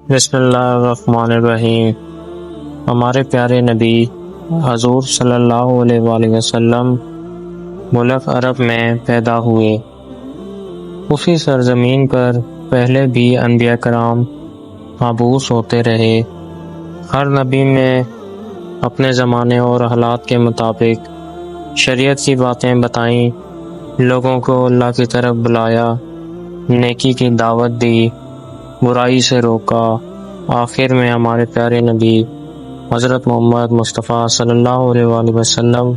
بسم اللہ الرحمن الرحیم۔ ہمارے پیارے نبی حضور صلی اللہ علیہ وآلہ وسلم ملک عرب میں پیدا ہوئے۔ اسی سرزمین پر پہلے بھی انبیاء کرام مبعوث ہوتے رہے۔ ہر نبی میں اپنے زمانے اور حالات کے مطابق شریعت کی باتیں بتائیں، لوگوں کو اللہ کی طرف بلایا، نیکی کی دعوت دی، برائی سے روکا۔ آخر میں ہمارے پیارے نبی حضرت محمد مصطفیٰ صلی اللہ علیہ وآلہ وسلم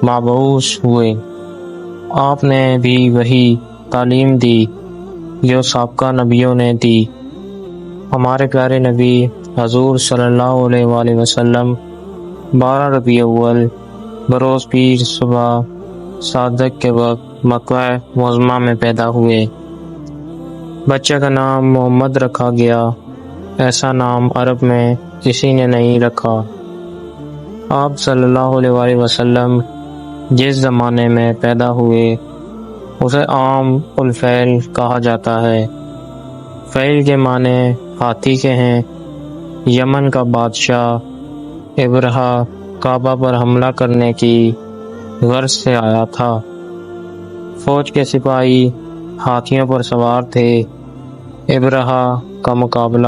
مبعوث ہوئے۔ آپ نے بھی وہی تعلیم دی جو سابقہ نبیوں نے دی۔ ہمارے پیارے نبی حضور صلی اللہ علیہ وآلہ وسلم 12 ربیع الاول بروز پیر صبح صادق کے وقت مکہ معظمہ میں پیدا ہوئے۔ بچہ کا نام محمد رکھا گیا۔ ایسا نام عرب میں کسی نے نہیں رکھا۔ آپ صلی اللہ علیہ وآلہ وسلم جس زمانے میں پیدا ہوئے اسے عام الفیل کہا جاتا ہے۔ فیل کے معنی ہاتھی کے ہیں۔ یمن کا بادشاہ ابرہہ کعبہ پر حملہ کرنے کی غرض سے آیا تھا۔ فوج کے سپاہی ہاتھیوں پر سوار تھے۔ ابرہہ کا مقابلہ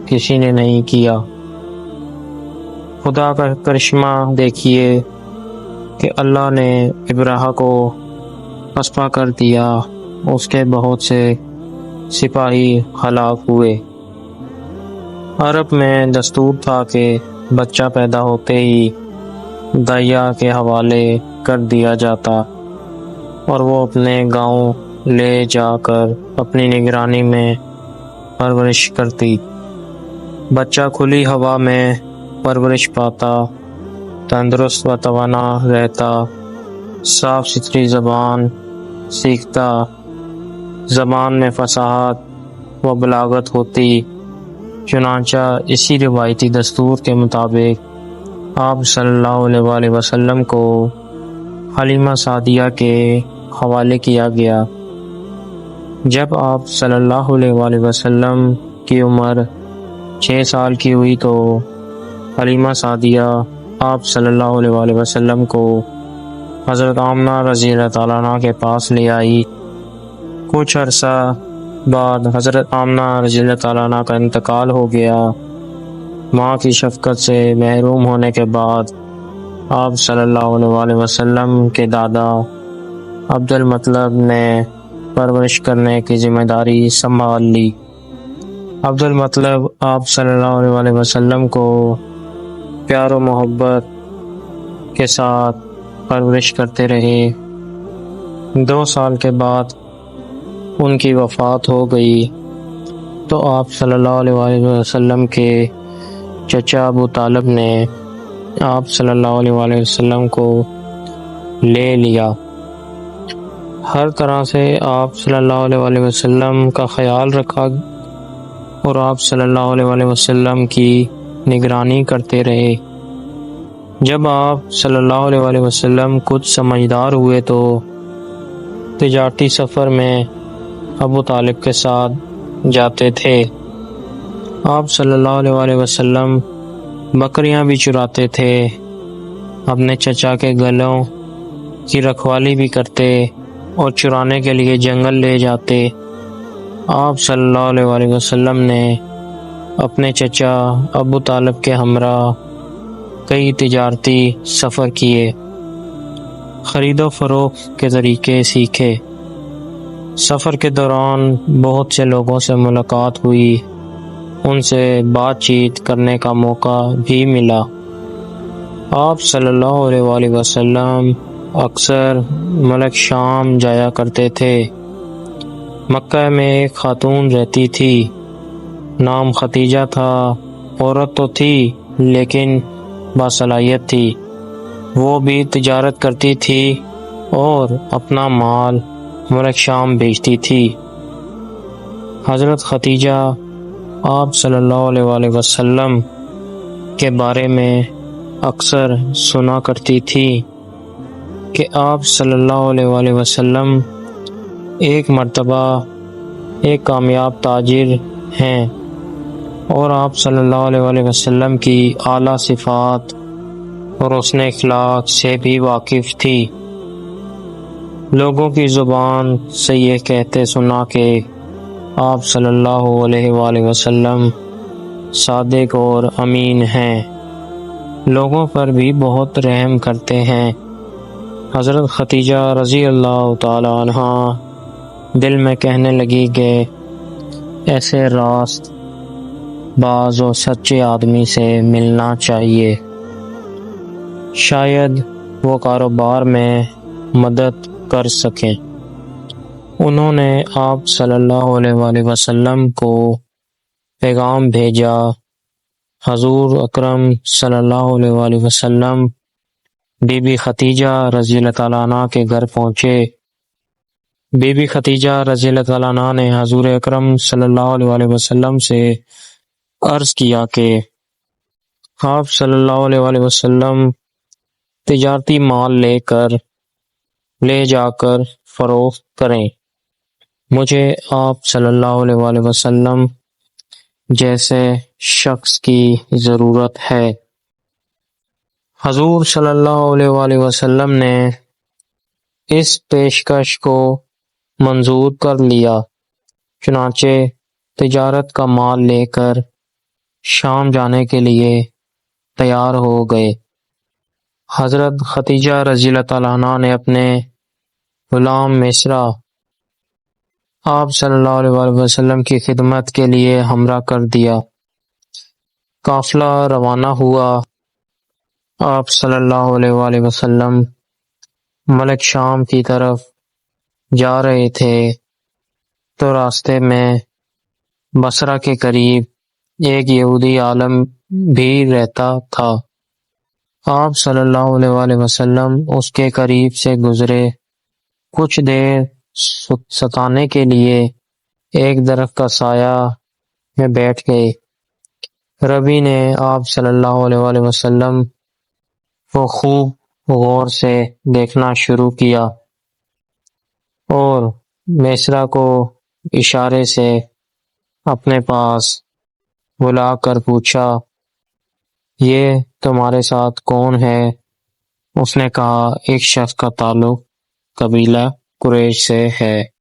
کسی نے نہیں کیا۔ خدا کا کرشمہ دیکھیے کہ اللہ نے ابرہہ کو پسپا کر دیا۔ اس کے بہت سے سپاہی ہلاک ہوئے۔ عرب میں دستور تھا کہ بچہ پیدا ہوتے ہی دعیہ کے حوالے کر دیا جاتا اور وہ اپنے گاؤں لے جا کر اپنی نگرانی میں پرورش کرتی۔ بچہ کھلی ہوا میں پرورش پاتا، تندرست و توانا رہتا، صاف ستھری زبان سیکھتا، زبان میں فصاحت و بلاغت ہوتی۔ چنانچہ اسی روایتی دستور کے مطابق آپ صلی اللہ علیہ وآلہ وسلم کو حلیمہ سعدیہ کے حوالے کیا گیا۔ جب آپ صلی اللہ علیہ وآلہ وسلم کی عمر 6 سال کی ہوئی تو حلیمہ سعدیہ آپ صلی اللہ علیہ وآلہ وسلم کو حضرت آمنہ رضی اللہ تعالیٰ عنہ کے پاس لے آئی۔ کچھ عرصہ بعد حضرت آمنہ رضی اللہ تعالیٰ عنہ کا انتقال ہو گیا۔ ماں کی شفقت سے محروم ہونے کے بعد آپ صلی اللہ علیہ وآلہ وسلم کے دادا عبد المطلب نے پرورش کرنے کی ذمہ داری سنبھال لی۔ عبد المطلب آپ صلی اللہ علیہ وآلہ وسلم کو پیار و محبت کے ساتھ پرورش کرتے رہے۔ 2 سال کے بعد ان کی وفات ہو گئی تو آپ صلی اللہ علیہ وآلہ وسلم کے چچا ابو طالب نے آپ صلی اللہ علیہ وآلہ وسلم کو لے لیا۔ ہر طرح سے آپ صلی اللہ علیہ وآلہ وسلم کا خیال رکھا اور آپ صلی اللہ علیہ وآلہ وسلم کی نگرانی کرتے رہے۔ جب آپ صلی اللہ علیہ وآلہ وسلم کچھ سمجھدار ہوئے تو تجارتی سفر میں ابو طالب کے ساتھ جاتے تھے۔ آپ صلی اللہ علیہ وآلہ وسلم بکریاں بھی چراتے تھے، اپنے چچا کے گلوں کی رکھوالی بھی کرتے اور چرانے کے لیے جنگل لے جاتے۔ آپ صلی اللہ علیہ وآلہ وسلم نے اپنے چچا ابو طالب کے ہمراہ کئی تجارتی سفر کیے، خرید و فروخت کے طریقے سیکھے۔ سفر کے دوران بہت سے لوگوں سے ملاقات ہوئی، ان سے بات چیت کرنے کا موقع بھی ملا۔ آپ صلی اللہ علیہ وآلہ وسلم اکثر ملک شام جایا کرتے تھے۔ مکہ میں ایک خاتون رہتی تھی، نام ختیجہ تھا۔ عورت تو تھی لیکن باصلاحیت تھی۔ وہ بھی تجارت کرتی تھی اور اپنا مال ملک شام بھیجتی تھی۔ حضرت ختیجہ آپ صلی اللہ علیہ وآلہ وسلم کے بارے میں اکثر سنا کرتی تھی کہ آپ صلی اللہ علیہ وآلہ وسلم ایک مرتبہ ایک کامیاب تاجر ہیں اور آپ صلی اللہ علیہ وآلہ وسلم کی اعلیٰ صفات اور حسن اخلاق سے بھی واقف تھی۔ لوگوں کی زبان سے یہ کہتے سنا کہ آپ صلی اللہ علیہ وآلہ وسلم صادق اور امین ہیں، لوگوں پر بھی بہت رحم کرتے ہیں۔ حضرت خدیجہ رضی اللہ تعالی عنہ دل میں کہنے لگی کہ ایسے راست باز اور سچے آدمی سے ملنا چاہیے، شاید وہ کاروبار میں مدد کر سکیں۔ انہوں نے آپ صلی اللہ علیہ وآلہ وسلم کو پیغام بھیجا۔ حضور اکرم صلی اللہ علیہ وآلہ وسلم بی بی خدیجہ رضی اللہ تعالیٰ عنہ کے گھر پہنچے۔ بی بی خدیجہ رضی اللہ تعالیٰ عنہ نے حضور اکرم صلی اللہ علیہ وآلہ وسلم سے عرض کیا کہ آپ صلی اللہ علیہ وآلہ وسلم تجارتی مال لے جا کر فروخت کریں، مجھے آپ صلی اللہ علیہ وآلہ وسلم جیسے شخص کی ضرورت ہے۔ حضور صلی اللہ علیہ وآلہ وسلم نے اس پیشکش کو منظور کر لیا، چنانچہ تجارت کا مال لے کر شام جانے کے لیے تیار ہو گئے۔ حضرت خدیجہ رضی اللہ تعالیٰ عنہ نے اپنے غلام مصرع آپ صلی اللہ علیہ وآلہ وسلم کی خدمت کے لیے ہمراہ کر دیا۔ قافلہ روانہ ہوا۔ آپ صلی اللہ علیہ وآلہ وسلم ملک شام کی طرف جا رہے تھے تو راستے میں بصرہ کے قریب ایک یہودی عالم بھی رہتا تھا۔ آپ صلی اللہ علیہ وآلہ وسلم اس کے قریب سے گزرے، کچھ دیر ستانے کے لیے ایک درخت کا سایہ میں بیٹھ گئے۔ ربی نے آپ صلی اللہ علیہ وآلہ وسلم کو خوب غور سے دیکھنا شروع کیا اور مصرع کو اشارے سے اپنے پاس بلا کر پوچھا، یہ تمہارے ساتھ کون ہے؟ اس نے کہا، ایک شخص کا تعلق قبیلہ قریش سے ہے۔